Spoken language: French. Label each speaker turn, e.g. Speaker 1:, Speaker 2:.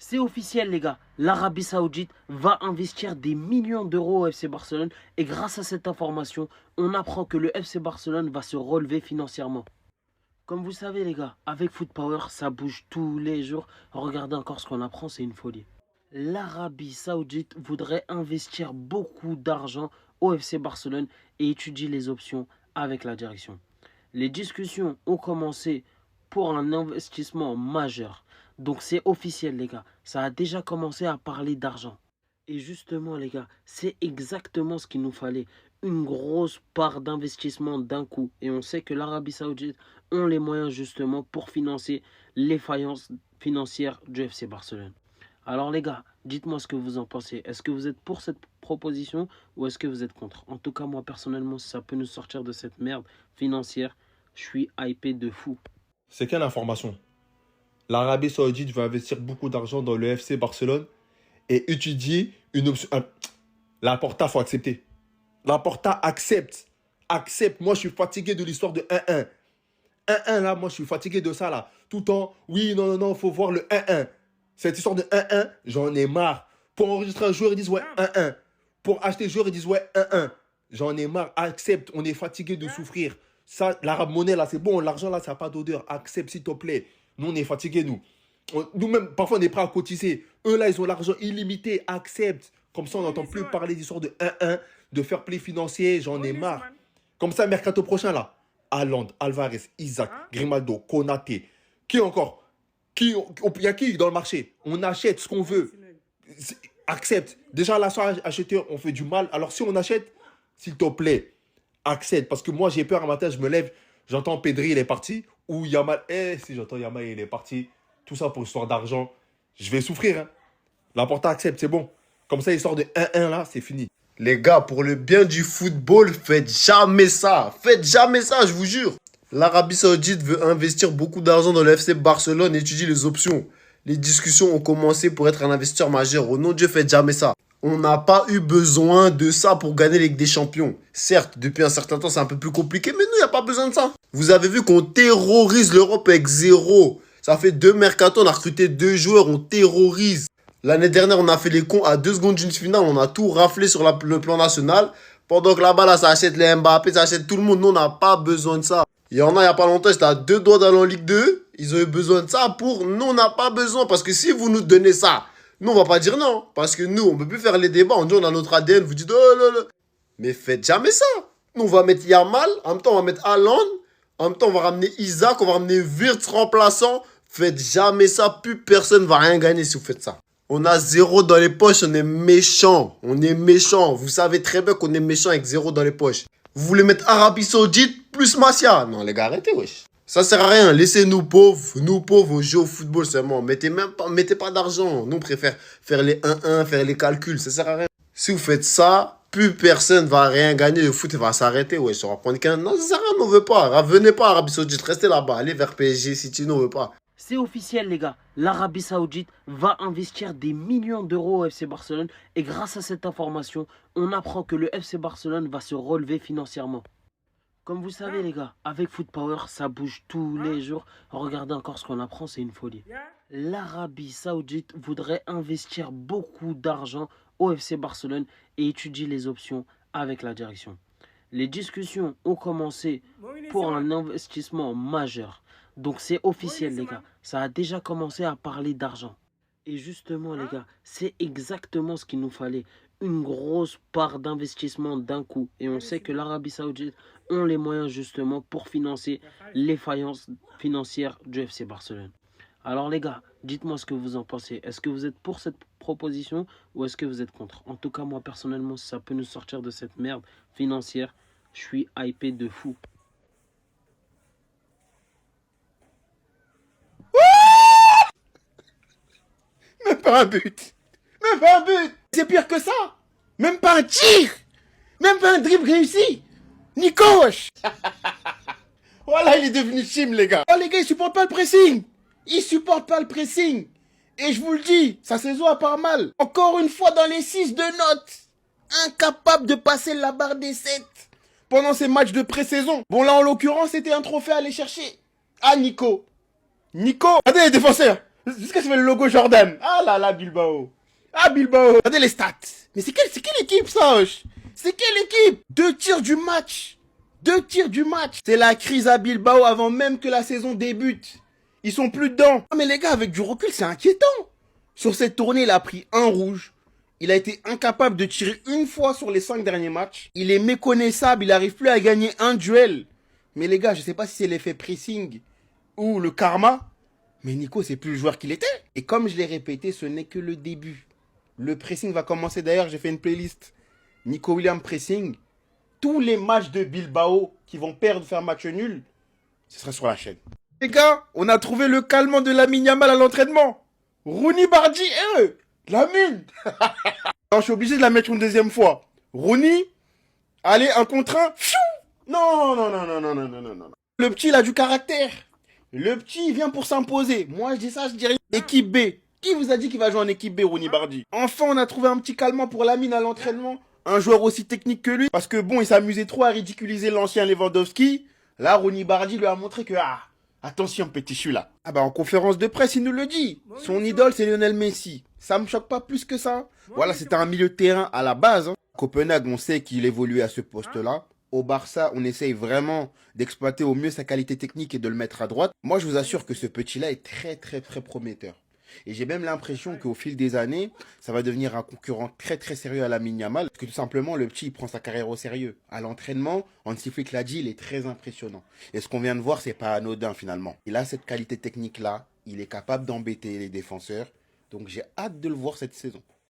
Speaker 1: C'est officiel les gars, l'Arabie Saoudite va investir des millions d'euros au FC Barcelone et grâce à cette information, on apprend que le FC Barcelone va se relever financièrement. Comme vous savez les gars, avec Foot Power, ça bouge tous les jours. Regardez encore ce qu'on apprend, c'est une folie. L'Arabie Saoudite voudrait investir beaucoup d'argent au FC Barcelone et étudie les options avec la direction. Les discussions ont commencé pour un investissement majeur. Donc c'est officiel les gars, ça a déjà commencé à parler d'argent. Et justement les gars, c'est exactement ce qu'il nous fallait. Une grosse part d'investissement d'un coup. Et on sait que l'Arabie Saoudite ont les moyens justement pour financer les faillances financières du FC Barcelone. Alors les gars, dites-moi ce que vous en pensez. Est-ce que vous êtes pour cette proposition ou est-ce que vous êtes contre? En tout cas moi personnellement, si ça peut nous sortir de cette merde financière, je suis hypé de fou.
Speaker 2: C'est quelle information? L'Arabie Saoudite veut investir beaucoup d'argent dans le FC Barcelone et étudier une option. Laporta, faut accepter. Laporta accepte. Accepte. Moi, je suis fatigué de l'histoire de 1-1. 1-1, là, moi, je suis fatigué de ça, là. Tout le temps, oui, non, non, non, faut voir le 1-1. Cette histoire de 1-1, j'en ai marre. Pour enregistrer un joueur, ils disent ouais, 1-1. Pour acheter un joueur, ils disent ouais, 1-1. J'en ai marre. Accepte. On est fatigué de souffrir. Ça, l'arabe monnaie, là, c'est bon. L'argent, là, ça n'a pas d'odeur. Accepte, s'il te plaît. Nous, on est fatigués, nous. Nous-mêmes, parfois, on est prêts à cotiser. Eux, là, ils ont l'argent illimité. Accepte. Comme ça, on n'entend plus parler d'histoire de 1-1, de fair play financier. J'en ai marre. Comme ça, mercato prochain, là. Haaland, Alvarez, Isaac, Grimaldo, Konaté. Qui encore? Il y a qui dans le marché? On achète ce qu'on veut. Accepte. Déjà, là, sans acheter, on fait du mal. Alors, si on achète, s'il te plaît, accepte. Parce que moi, j'ai peur un matin, je me lève, j'entends Pedri, il est parti. Ou Yamal, si j'entends Yamal, il est parti. Tout ça pour histoire d'argent. Je vais souffrir. Hein. Laporta accepte, c'est bon. Comme ça, l'histoire de 1-1, là, c'est fini.
Speaker 3: Les gars, pour le bien du football, faites jamais ça. Faites jamais ça, je vous jure. L'Arabie Saoudite veut investir beaucoup d'argent dans le FC Barcelone et étudier les options. Les discussions ont commencé pour être un investisseur majeur. Au nom de Dieu, faites jamais ça. On n'a pas eu besoin de ça pour gagner la Ligue des Champions. Certes, depuis un certain temps, c'est un peu plus compliqué, mais nous, il n'y a pas besoin de ça. Vous avez vu qu'on terrorise l'Europe avec 0. Ça fait 2 mercato, on a recruté 2 joueurs, on terrorise. L'année dernière, on a fait les cons à 2 secondes d'une finale, on a tout raflé sur le plan national. Pendant que là-bas, là, ça achète les Mbappé, ça achète tout le monde. Nous, on n'a pas besoin de ça. Il y en a, il n'y a pas longtemps, j'étais à 2 doigts d'aller en Ligue 2. Ils ont eu besoin de ça pour... Nous, on n'a pas besoin. Parce que si vous nous donnez ça, nous, on va pas dire non. Parce que nous, on peut plus faire les débats. On dit, on a notre ADN. Vous dites, oh là là. Mais faites jamais ça. Nous, on va mettre Yamal. En même temps, on va mettre Haaland. En même temps, on va ramener Isaac. On va ramener Wirtz remplaçant. Faites jamais ça. Plus personne va rien gagner si vous faites ça. On a 0 dans les poches. On est méchant. On est méchant. Vous savez très bien qu'on est méchant avec 0 dans les poches. Vous voulez mettre Arabie Saoudite plus Masia? Non, les gars, arrêtez, wesh. Ça sert à rien. Laissez-nous pauvres. Nous pauvres, on joue au football seulement. Mettez pas d'argent. Nous, on préfère faire les 1-1, faire les calculs. Ça sert à rien. Si vous faites ça, plus personne va rien gagner. Le foot va s'arrêter. Ouais, ça va prendre 15. Non, ça sert à rien. On veut pas. Venez pas, Arabie Saoudite. Restez là-bas. Allez vers PSG, City. Nous, on veut pas.
Speaker 1: C'est officiel les gars, l'Arabie Saoudite va investir des millions d'euros au FC Barcelone et grâce à cette information, on apprend que le FC Barcelone va se relever financièrement. Comme vous savez les gars, avec Foot Power, ça bouge tous les jours. Regardez encore ce qu'on apprend, c'est une folie. L'Arabie Saoudite voudrait investir beaucoup d'argent au FC Barcelone et étudie les options avec la direction. Les discussions ont commencé pour un investissement majeur. Donc c'est officiel les gars, ça a déjà commencé à parler d'argent. Et justement les gars, c'est exactement ce qu'il nous fallait. Une grosse part d'investissement d'un coup. Et on sait que l'Arabie Saoudite ont les moyens justement pour financer les faillances financières du FC Barcelone. Alors les gars, dites-moi ce que vous en pensez. Est-ce que vous êtes pour cette proposition ou est-ce que vous êtes contre? En tout cas moi personnellement, si ça peut nous sortir de cette merde financière, je suis hypé de fou.
Speaker 4: Même pas un but. Même pas un but. C'est pire que ça. Même pas un tir. Même pas un dribble réussi. Nico, wesh. Voilà, il est devenu chim, les gars. Oh, les gars, ils supportent pas le pressing. Ils supportent pas le pressing. Et je vous le dis, sa saison a pas mal. Encore une fois dans les 6 de notes. Incapable de passer la barre des 7 pendant ces matchs de pré-saison. Bon, là, en l'occurrence, c'était un trophée à aller chercher. Ah, Nico. Nico. Attendez, les défenseurs. Jusqu'à ce que le logo Jordan. Ah là là, Bilbao. Ah, Bilbao. Regardez les stats. Mais c'est quelle équipe, ça, wesh? C'est quelle équipe? 2 tirs du match. 2 tirs du match. C'est la crise à Bilbao avant même que la saison débute. Ils sont plus dedans. Ah, mais les gars, avec du recul, c'est inquiétant. Sur cette tournée, il a pris un rouge. Il a été incapable de tirer une fois sur les 5 derniers matchs. Il est méconnaissable. Il n'arrive plus à gagner un duel. Mais les gars, je sais pas si c'est l'effet pressing ou le karma. Mais Nico, c'est plus le joueur qu'il était. Et comme je l'ai répété, ce n'est que le début. Le pressing va commencer. D'ailleurs, j'ai fait une playlist. Nico Williams pressing. Tous les matchs de Bilbao qui vont perdre, faire match nul, ce sera sur la chaîne. Les gars, on a trouvé le calmant de Lamine Yamal à l'entraînement. Rooney Bardi, Lamine. Non, je suis obligé de la mettre une deuxième fois. Rooney, allez, un contre un. Non. Le petit, il a du caractère. Le petit, il vient pour s'imposer. Moi, je dis ça, je dirais équipe B. Qui vous a dit qu'il va jouer en équipe B, Rooney Bardi? Enfin, on a trouvé un petit calmant pour Lamine à l'entraînement. Un joueur aussi technique que lui. Parce que bon, il s'amusait trop à ridiculiser l'ancien Lewandowski. Là, Rooney Bardi lui a montré que, attention, petit chou là. Ah bah, en conférence de presse, il nous le dit. Son idole, c'est Lionel Messi. Ça me choque pas plus que ça. Voilà, c'était un milieu de terrain à la base. Hein. Copenhague, on sait qu'il évoluait à ce poste-là. Au Barça, on essaye vraiment d'exploiter au mieux sa qualité technique et de le mettre à droite. Moi, je vous assure que ce petit-là est très prometteur. Et j'ai même l'impression qu'au fil des années, ça va devenir un concurrent très sérieux à Lamine Yamal. Parce que tout simplement, le petit, il prend sa carrière au sérieux. À l'entraînement, Hansi Flick l'a dit, il est très impressionnant. Et ce qu'on vient de voir, c'est pas anodin finalement. Il a cette qualité technique-là, il est capable d'embêter les défenseurs. Donc j'ai hâte de le voir cette saison.